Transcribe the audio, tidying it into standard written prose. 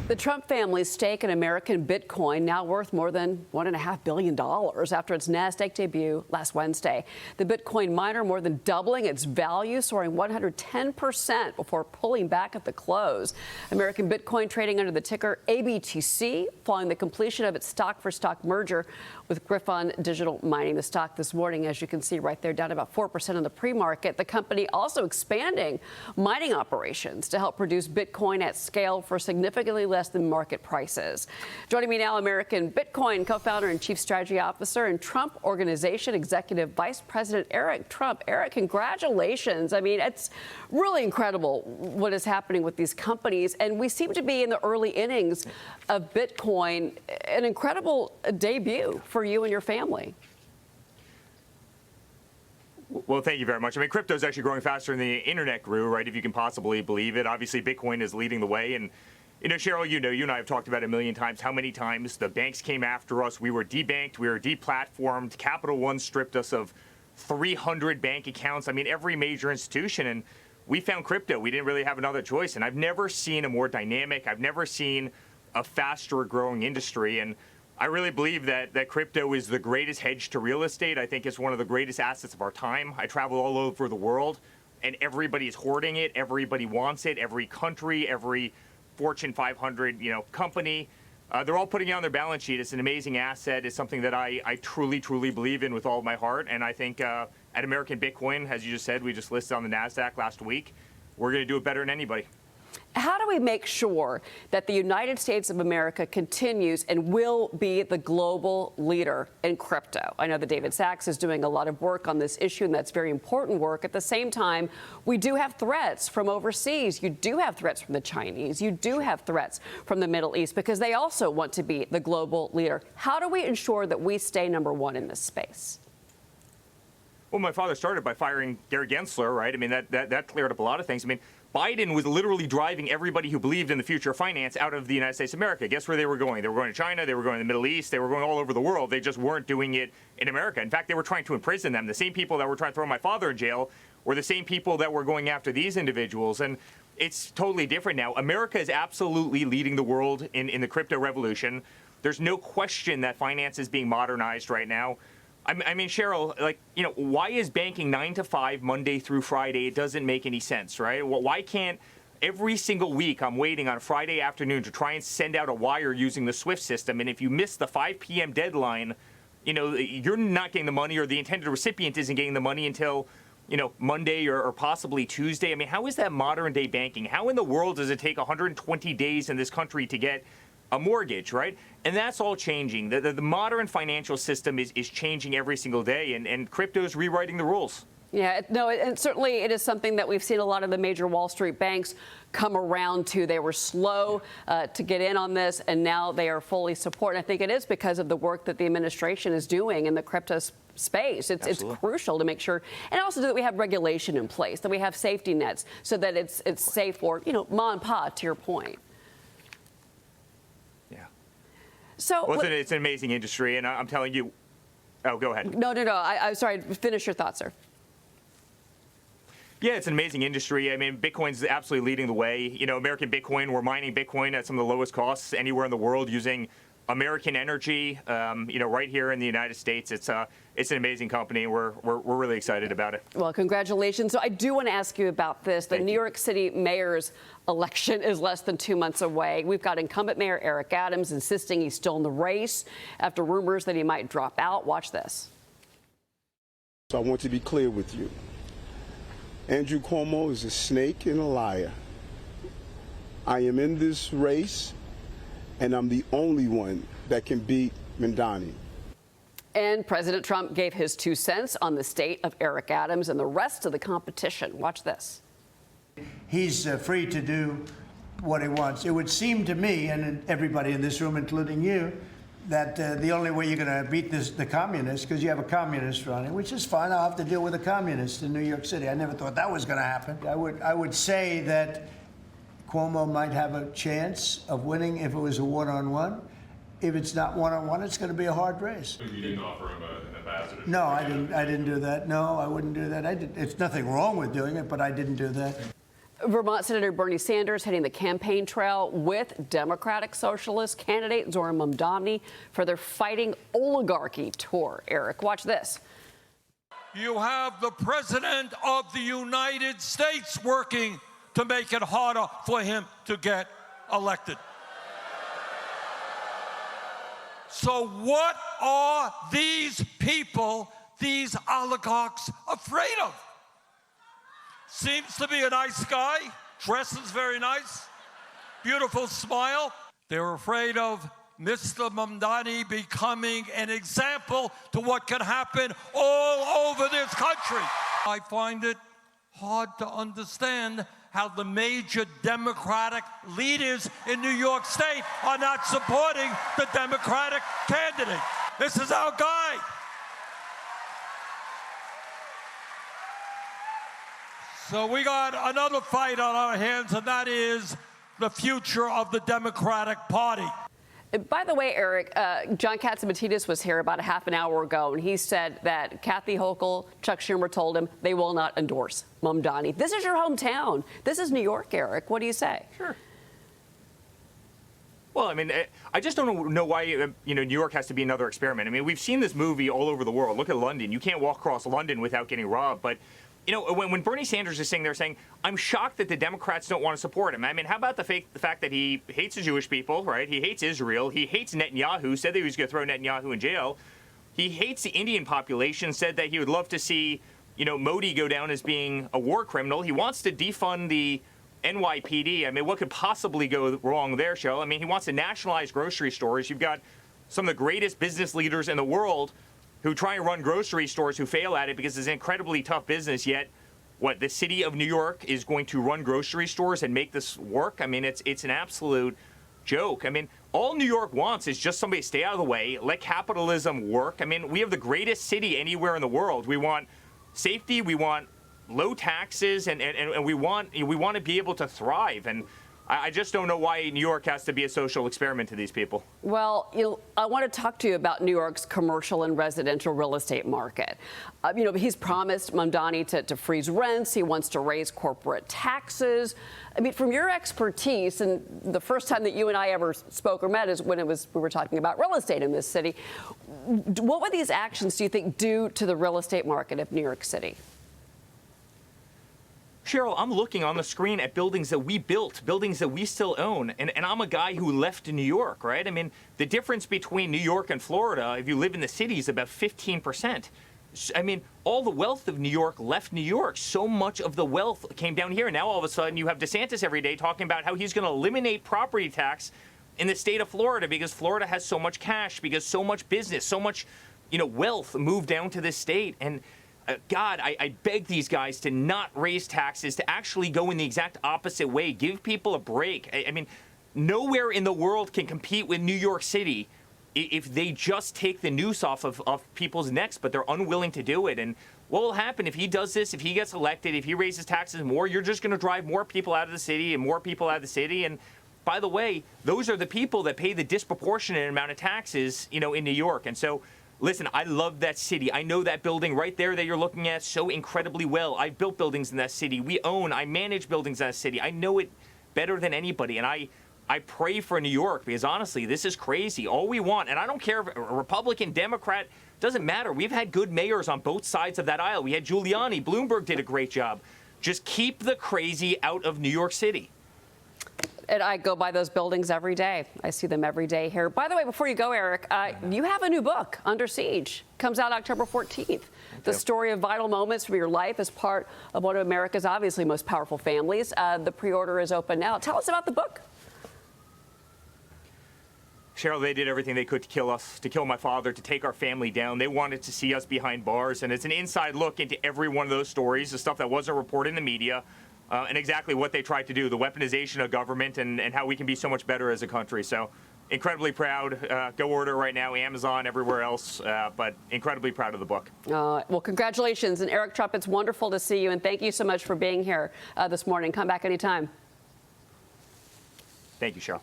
The Trump family's stake in American Bitcoin now worth more than $1.5 billion after its NASDAQ debut last Wednesday. The Bitcoin miner more than doubling its value, soaring 110% before pulling back at the close. American Bitcoin trading under the ticker ABTC following the completion of its stock-for-stock merger with Griffon Digital Mining. The stock this morning, as you can see right there, down about 4% in the pre-market. The company also expanding mining operations to help produce Bitcoin at scale for significantly less than market prices. Joining me now, American Bitcoin co-founder and chief strategy officer and Trump Organization executive vice president Eric Trump. Eric, congratulations. I mean, it's really incredible what is happening with these companies, and we seem to be in the early innings of Bitcoin. An incredible debut for you and your family. Well, thank you very much. I mean, crypto is actually growing faster than the internet grew, right? If you can possibly believe it. Obviously, Bitcoin is leading the way. And, you know, Cheryl, you and I have talked about it a million times how many times the banks came after us. We were debanked. We were deplatformed. Capital One stripped us of 300 bank accounts. I mean, every major institution. And we found crypto. We didn't really have another choice. And I've never seen a more dynamic, I've never seen a faster growing industry. And I really believe that crypto is the greatest hedge to real estate. I think it's one of the greatest assets of our time. I travel all over the world, and everybody's hoarding it. Everybody wants it. Every country, every Fortune 500, company, they're all putting it on their balance sheet. It's an amazing asset. It's something that I truly, truly believe in with all of my heart. And I think at American Bitcoin, as you just said, we just listed on the NASDAQ last week. We're going to do it better than anybody. How do we make sure that the United States of America continues and will be the global leader in crypto? I know that David Sachs is doing a lot of work on this issue, and that's very important work. At the same time, we do have threats from overseas. You do have threats from the Chinese. You do have threats from the Middle East because they also want to be the global leader. How do we ensure that we stay number one in this space? Well, my father started by firing Gary Gensler, right? I mean, that cleared up a lot of things. I mean, Biden was literally driving everybody who believed in the future of finance out of the United States of America. Guess where they were going? They were going to China. They were going to the Middle East. They were going all over the world. They just weren't doing it in America. In fact, they were trying to imprison them. The same people that were trying to throw my father in jail were the same people that were going after these individuals. And it's totally different now. America is absolutely leading the world in the crypto revolution. There's no question that finance is being modernized right now. I mean, Cheryl, why is banking 9 to 5, Monday through Friday? It doesn't make any sense, right? Why can't every single week I'm waiting on Friday afternoon to try and send out a wire using the SWIFT system, and if you miss the 5 p.m. deadline, you're not getting the money, or the intended recipient isn't getting the money until, Monday or possibly Tuesday. I mean, how is that modern day banking? How in the world does it take 120 days in this country to get a mortgage, right? And that's all changing. The modern financial system is changing every single day, and crypto is rewriting the rules. Yeah, no, and certainly it is something that we've seen a lot of the major Wall Street banks come around to. They were slow to get in on this, and now they are fully supporting. I think it is because of the work that the administration is doing in the crypto space. It's crucial to make sure, and also that we have regulation in place, that we have safety nets so that it's safe for, ma and pa, to your point. So well, it's an amazing industry, and I'm telling you. Oh, go ahead. No. I'm sorry. Finish your thoughts, sir. Yeah, it's an amazing industry. I mean, Bitcoin's absolutely leading the way. American Bitcoin, we're mining Bitcoin at some of the lowest costs anywhere in the world using American energy. Right here in the United States, it's an amazing company. We're really excited about it. Well, congratulations. So I do want to ask you about this. The New York City mayor's election is less than 2 months away. We've got incumbent Mayor Eric Adams insisting he's still in the race after rumors that he might drop out. Watch this. So I want to be clear with you. Andrew Cuomo is a snake and a liar. I am in this race, and I'm the only one that can beat Mamdani. And President Trump gave his 2 cents on the state of Eric Adams and the rest of the competition. Watch this. He's free to do what he wants. It would seem to me, and everybody in this room, including you, that the only way you're going to beat the communists, because you have a communist running, which is fine. I'll have to deal with a communist in New York City. I never thought that was going to happen. I would say that Cuomo might have a chance of winning if it was a one-on-one. If it's not one-on-one, it's going to be a hard race. You didn't offer him an ambassador? No, I didn't do that. No, I wouldn't do that. It's nothing wrong with doing it, but I didn't do that. Vermont Senator Bernie Sanders hitting the campaign trail with Democratic Socialist candidate Zohran Mamdani for their Fighting Oligarchy tour. Eric, watch this. You have the President of the United States working to make it harder for him to get elected. So what are these people, these oligarchs, afraid of? Seems to be a nice guy, dresses very nice, beautiful smile. They're afraid of Mr. Mamdani becoming an example to what can happen all over this country. I find it hard to understand how the major Democratic leaders in New York State are not supporting the Democratic candidate. This is our guy. So we got another fight on our hands, and that is the future of the Democratic Party. By the way, Eric, John Catsimatidis was here about a half an hour ago, and he said that Kathy Hochul, Chuck Schumer told him they will not endorse Mamdani. This is your hometown. This is New York, Eric. What do you say? Sure. Well, I mean, I just don't know why, New York has to be another experiment. I mean, we've seen this movie all over the world. Look at London. You can't walk across London without getting robbed. But when Bernie Sanders is sitting there saying, I'm shocked that the Democrats don't want to support him. I mean, how about the fact that he hates the Jewish people, right? He hates Israel. He hates Netanyahu, said that he was going to throw Netanyahu in jail. He hates the Indian population, said that he would love to see, Modi go down as being a war criminal. He wants to defund the NYPD. I mean, what could possibly go wrong there, Cheryl? I mean, he wants to nationalize grocery stores. You've got some of the greatest business leaders in the world who try and run grocery stores who fail at it because it's an incredibly tough business, yet the city of New York is going to run grocery stores and make this work? I mean, it's an absolute joke. I mean, all New York wants is just somebody to stay out of the way, let capitalism work. I mean, we have the greatest city anywhere in the world. We want safety, we want low taxes, and we want to be able to thrive. And I just don't know why New York has to be a social experiment to these people. Well, I want to talk to you about New York's commercial and residential real estate market. He's promised Mamdani to freeze rents. He wants to raise corporate taxes. I mean, from your expertise, and the first time that you and I ever spoke or met is when we were talking about real estate in this city. What would these actions, do you think, do to the real estate market of New York City? Cheryl, I'm looking on the screen at buildings that we built, buildings that we still own, and I'm a guy who left New York, right? I mean, the difference between New York and Florida, if you live in the city, is about 15%. I mean, all the wealth of New York left New York. So much of the wealth came down here. And now all of a sudden you have DeSantis every day talking about how he's going to eliminate property tax in the state of Florida because Florida has so much cash, because so much business, so much, wealth moved down to this state. And God, I beg these guys to not raise taxes, to actually go in the exact opposite way. Give people a break. I mean, nowhere in the world can compete with New York City if they just take the noose off of people's necks, but they're unwilling to do it. And what will happen if he does this, if he gets elected, if he raises taxes more, you're just going to drive more people out of the city and more people out of the city. And by the way, those are the people that pay the disproportionate amount of taxes, in New York. And so, listen, I love that city. I know that building right there that you're looking at so incredibly well. I've built buildings in that city. I manage buildings in that city. I know it better than anybody. And I pray for New York because, honestly, this is crazy. All we want, and I don't care if a Republican, Democrat, doesn't matter. We've had good mayors on both sides of that aisle. We had Giuliani. Bloomberg did a great job. Just keep the crazy out of New York City. And I go by those buildings every day. I see them every day here. By the way, before you go, Eric, you have a new book, Under Siege. Comes out October 14th. The story of vital moments from your life as part of one of America's obviously most powerful families. The pre-order is open now. Tell us about the book. Cheryl, they did everything they could to kill us, to kill my father, to take our family down. They wanted to see us behind bars. And it's an inside look into every one of those stories, the stuff that wasn't reported in the media. And exactly what they tried to do, the weaponization of government and how we can be so much better as a country. So incredibly proud. Go order right now, Amazon, everywhere else, but incredibly proud of the book. Well, congratulations. And Eric Trump, it's wonderful to see you. And thank you so much for being here this morning. Come back anytime. Thank you, Cheryl.